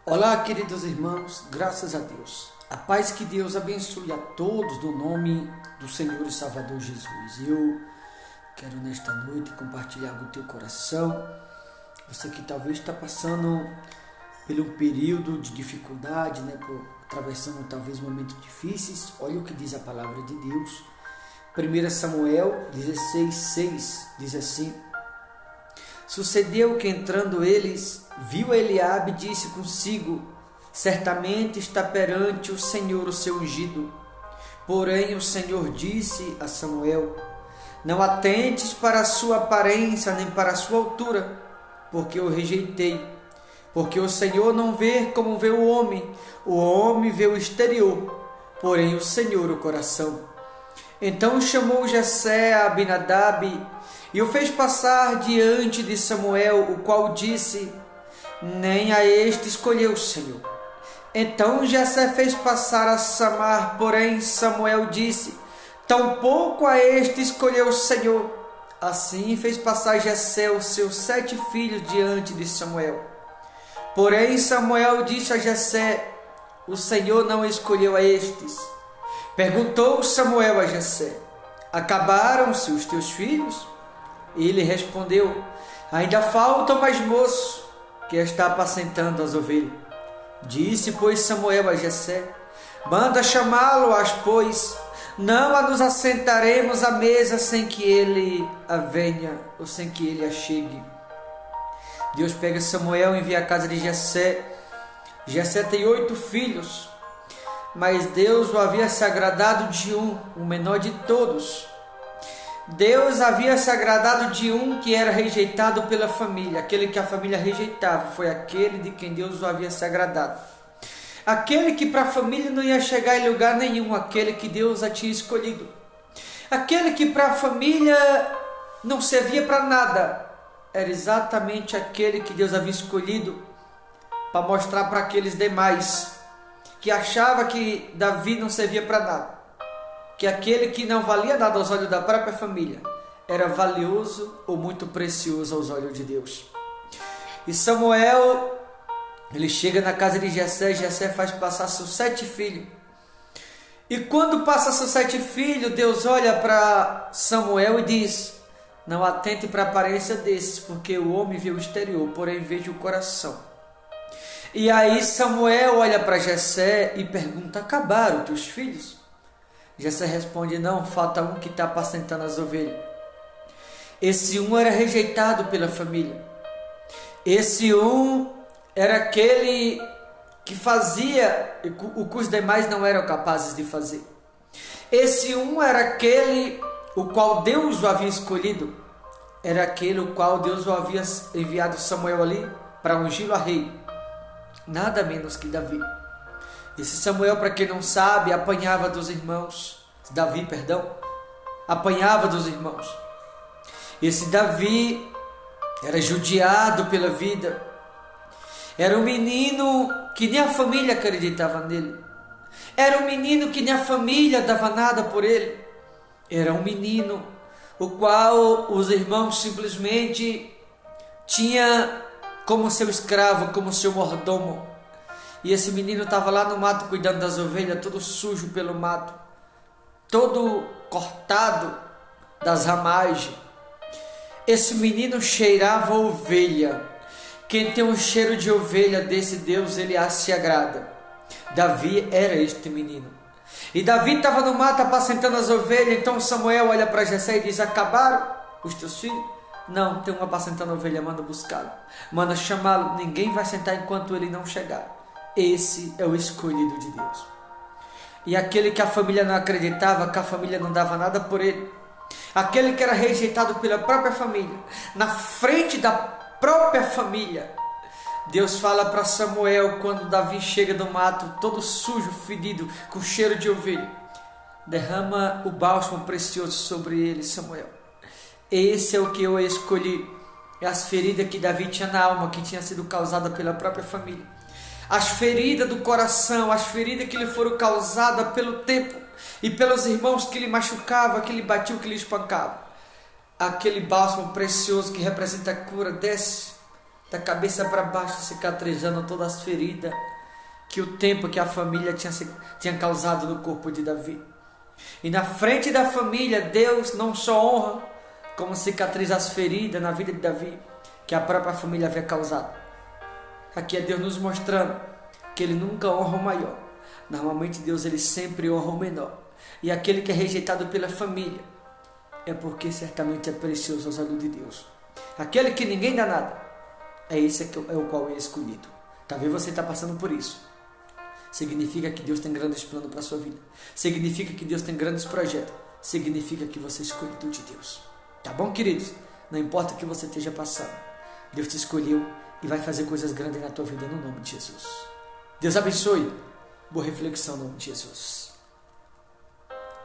Olá, queridos irmãos, graças a Deus. A paz que Deus abençoe a todos no nome do Senhor e Salvador Jesus. Eu quero nesta noite compartilhar com o teu coração, você que talvez está passando por um período de dificuldade, atravessando talvez momentos difíceis. Olha o que diz a palavra de Deus. 1 Samuel 16:6 diz assim: Sucedeu que entrando eles, viu Eliabe e disse consigo: certamente está perante o Senhor o seu ungido. Porém o Senhor disse a Samuel: não atentes para a sua aparência nem para a sua altura, porque o rejeitei. Porque o Senhor não vê como vê o homem vê o exterior, porém o Senhor o coração. Então chamou Jessé a Abinadab e o fez passar diante de Samuel, o qual disse: nem a este escolheu o Senhor. Então Jessé fez passar a Samar, porém Samuel disse: tampouco a este escolheu o Senhor. Assim fez passar Jessé os seus 7 filhos diante de Samuel. Porém Samuel disse a Jessé: o Senhor não escolheu a estes. Perguntou Samuel a Jessé: acabaram-se os teus filhos? Ele respondeu: ainda falta o mais moço, que está apacentando as ovelhas. Disse, pois, Samuel a Jessé: manda chamá-lo, pois não nos assentaremos à mesa sem que ele venha, ou sem que ele chegue. Deus pega Samuel e envia à casa de Jessé. Jessé tem 8 filhos, mas Deus o havia se agradado de o menor de todos. Deus havia se agradado de um que era rejeitado pela família. Aquele que a família rejeitava foi aquele de quem Deus o havia se agradado. Aquele que para a família não ia chegar em lugar nenhum, aquele que Deus a tinha escolhido. Aquele que para a família não servia para nada, era exatamente aquele que Deus havia escolhido para mostrar para aqueles demais que achava que Davi não servia para nada, que aquele que não valia nada aos olhos da própria família era valioso ou muito precioso aos olhos de Deus. E Samuel, ele chega na casa de Jessé. Jessé faz passar seus 7 filhos. E quando passa seus 7 filhos, Deus olha para Samuel e diz: não atente para a aparência desses, porque o homem vê o exterior, porém veja o coração. E aí Samuel olha para Jessé e pergunta: acabaram teus filhos? Jessé responde: não, falta um que está apacentando as ovelhas. Esse um era rejeitado pela família. Esse um era aquele que fazia o que os demais não eram capazes de fazer. Esse um era aquele o qual Deus o havia escolhido. Era aquele o qual Deus o havia enviado Samuel ali para ungí-lo a rei. Nada menos que Davi. Esse Samuel, para quem não sabe, apanhava dos irmãos. Davi, apanhava dos irmãos. Esse Davi era judiado pela vida. Era um menino que nem a família acreditava nele. Era um menino que nem a família dava nada por ele. Era um menino o qual os irmãos simplesmente tinha como seu escravo, como seu mordomo. E esse menino estava lá no mato cuidando das ovelhas, todo sujo pelo mato, todo cortado das ramagens. Esse menino cheirava ovelha. Quem tem um cheiro de ovelha desse Deus, ele se agrada. Davi era este menino. E Davi estava no mato apacentando as ovelhas. Então Samuel olha para Jessé e diz: acabaram os teus filhos? Não, tem um apacentando a ovelha, manda buscá-lo. Manda chamá-lo, ninguém vai sentar enquanto ele não chegar. Esse é o escolhido de Deus. E aquele que a família não acreditava, que a família não dava nada por ele, aquele que era rejeitado pela própria família, na frente da própria família, Deus fala para Samuel, quando Davi chega do mato, todo sujo, fedido, com cheiro de ovelha: derrama o bálsamo precioso sobre ele, Samuel. Esse é o que eu escolhi. É as feridas que Davi tinha na alma, que tinha sido causada pela própria família. As feridas do coração, as feridas que lhe foram causadas pelo tempo e pelos irmãos que lhe machucavam, que lhe batiam, que lhe espancavam. Aquele bálsamo precioso que representa a cura desce da cabeça para baixo, cicatrizando todas as feridas que o tempo que a família tinha causado no corpo de Davi. E na frente da família, Deus não só honra, como cicatriza as feridas na vida de Davi, que a própria família havia causado. Aqui é Deus nos mostrando que Ele nunca honra o maior. Normalmente Deus ele sempre honra o menor. E aquele que é rejeitado pela família é porque certamente é precioso aos olhos de Deus. Aquele que ninguém dá nada, é esse é o qual é escolhido. Talvez você está passando por isso. Significa que Deus tem grandes planos para a sua vida. Significa que Deus tem grandes projetos. Significa que você é escolhido de Deus. Tá bom, queridos? Não importa o que você esteja passando, Deus te escolheu e vai fazer coisas grandes na tua vida no nome de Jesus. Deus abençoe. Boa reflexão no nome de Jesus.